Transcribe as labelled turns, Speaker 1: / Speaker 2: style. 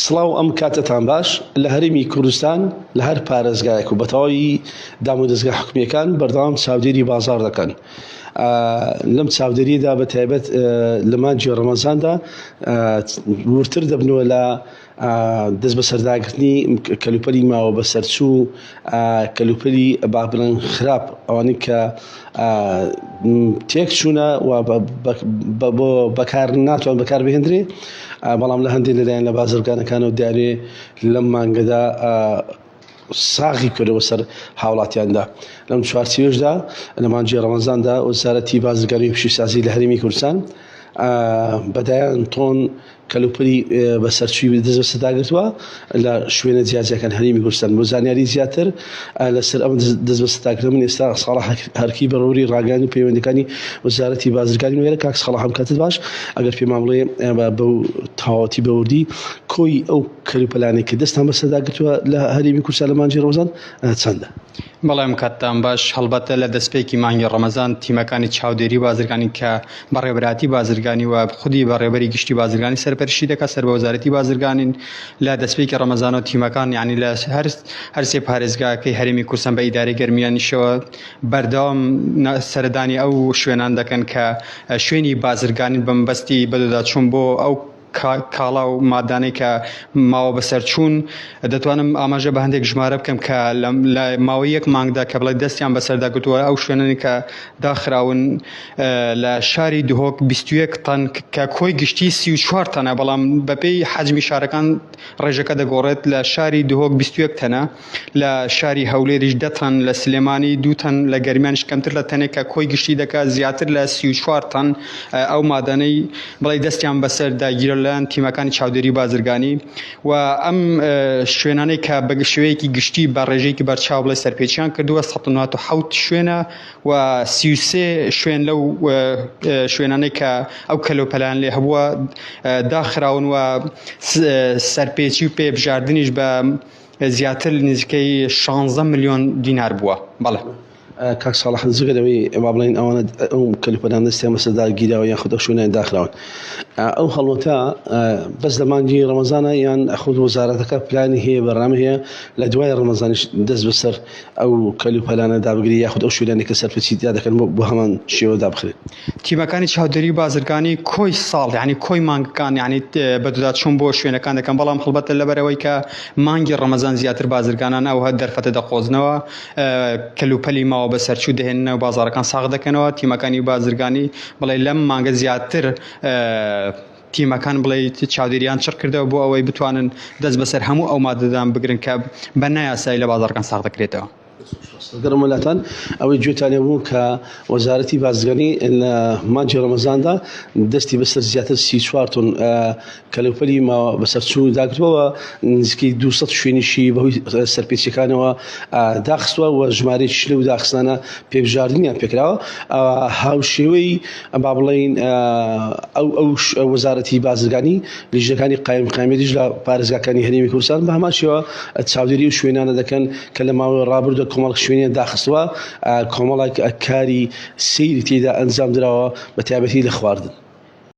Speaker 1: سڵاو ئەم کاتتان باش لە هەرێمی کوردستان لە هەر پارێزگایەک و بەتەواوی دام و دەستگا حکوومیەکان بەردەوام چاودێری بازاڕ دەکەن. لەم چاودێریدا بە تایبەت لە مانگی ڕەمەزاندا ورتر دەبنەوە لە دەست بە سەرداگرتنی کەلوپەلی ماوە بە سەرچوو کەلوپەلی با بڵێن خراپ ئەوانەی کە تێک چوونە و بۆ بەکار ناتوان بەکار بهێنرێ، بەڵام لە هەندێک لەلایەن لە بازرگانەکانەوە دیارێ لەم مانگەدا ساغی کردەوە سەر هاوڵاتیاندا. لەم چوارچێوەشدا لە مانگی ڕەمەزاندا وەزارەتی بازرگانی و پیشەسازی لە هەرێمی کوردستان بەدایان تۆن کەلوپەلی بە سەرچووی دەست بە سەرداگرتووە لە شوێنە جیاجەکان هەرێمی کوردستان. بۆ زانیاری زیاتر لەسەر ئەم دەست بە سەرداگرتن ئێستا ساڵح هەرکی بەڕووری ڕاگەاندنی و پەیوەندیەکانی وەزارەتی بازرگانی وێرە. کاک ساڵح هەم کاتت باش، ئەگەر پێمان بڵێ بەو تەواوەتی بەوردی کۆی ئەو کەلوپەلانەی کە دەستان بە سەرداگرتووە لە هەرێمی کوردستان لە مانگی ڕەمەزان چەندە؟
Speaker 2: بەڵام کاتتان باش، هەڵبەتە لە دەستپێکی مانگی ڕەمەزان تیمەکانی چاودێری بازرگانی کە بەڕێوەبەراتی بازرگانی و خودی بەڕێوەبەری گشتی بازرگانی سەرپەرشتی دەکات سەر بە وەزارەتی بازرگانین لە دەستپێکی ڕەمەزان و تیمەکان، یعنی لە هەر سێ پارێزگاکەی هەرێمی کوردستان بە ئیدارەی گەرمیانیشەوە بەردەوام سەردانی ئەو شوێنان دەکەن کە شوێنی بازرگانین بەمبەستی بەدەداچوون بۆ ئەو کاڵا و مادانەی کە ماوە بەسەرچوون. دەتوانم ئاماژە بە هەندێک ژمارە بکەم کە لە ماوەی یەک مانگدا کە بڵێ دەستیان بەسەرداگرتووە ئەو شوێنانی کە داخراون لە شاری دهۆک 21 تەن کە کۆی گشتی 34 تەنە، بەڵام بەپێی حەجمی شارەکان ڕێژەکە دەگۆڕێت. لە شاری دهۆک 21 تەنە، لە شاری هەولێریش 10 تەن، لە سلێمانی 2 تەن، لە گەرمیانش کەمتر لە تەنێک کە کۆی گشتی دەکات زیاتر لە 34 تەن ئەو مادانەی بڵێ دەستیان بەسەرداگیرە لەلایەن تیمەکانی چاودێری بازرگانی. و ئەم شوێنانەی کە بە شێوەیەکی گشتی بە ڕێژەیەکی بەرچاو بڵێ سەرپێچیان کردووە 197 شوێنە و 33 شوێن لەو شوێنانەی کە ئەو کەلوپەلان لێ هەبووە داخراون و سەرپێچی و پێبژاردنیش بە زیاتر نزیکەی 16 ملیۆن دینار بووە. بەڵێ
Speaker 1: کاک ساڵح زگەرەوەی با بڵێن ئەوانە ئەو کەلوپەلان دەستیان بەسەرداگیراوە یان خودە شوێنیان داخراون. ئەو هەڵوەتە بەس لە مانگی ڕەمەزانە یان خود وەزارەتەکە پلانی هەیە، بەڕامە هەیە لە دوای ڕەمەزانیش دەست بەسەر ئەو کەلوپەلانە دابگری یاخود ئەو شوێنانی کە سەرپەرچی تیا دەکەن بۆ هەمان شێوە دابخرێت؟
Speaker 2: تیمەکانی چاودێری بازرگانی کۆی ساڵ یعنی کۆی مانگەکان یعنی بەدواداچوون بۆ شوێنەکان دەکەن، بەڵام هەڵبەتە لەبەرەوەی کە مانگی ڕەمەزان زیاتر بازرگانان ئەو هەر دەرفەتە دەقۆزنەوە کەلوپەلی ماوە بە سەرچوو دەهێننەوە بازارەکان ساغ دەکەنەوە. تیمەکانی بازرگانی بڵێ لەم مانگە زیاتر تیمەکان بڵێ چاودێریان چڕ کردەوە بۆ ئەوەی بتوانن دەست بەسەر هەموو ئەو مادەدان بگرن کە بە نایاسایی لە بازارەکان ساغ دەکرێتەوە.
Speaker 1: گەرم وڵاتان ئەوەی گوێتانێ بوو کە وەزارەتی بازرگانی لە مانگی ڕەمەزاندا دەستی بەسەر زیاتر 34 تۆن کەلوپەلی ماوە بەسەرچوو داگرتووە، نزیکەی 200 شوێنیشی بەهۆی سەرپێچیەکانەوە داخستووە و ژمارەیەکیش لەو داخستانە پێبژاردنیان پێکراوە. هاوشێوەی با بڵێن ئەو وەزارەتی بازرگانی لیژەکانی قایمقامێتیش لە پارێزگاکانی هەرێمی کوردستان بە هەمان شێوە چاودێری و شوێنانە دەکەن کە لە ماوەی ڕابردووە کۆمەڵ شوێنیان داخستووە، کۆمەڵێک کاری سەیری تێدا ئەنجام درراوە بە تایبەتی لە خواردن.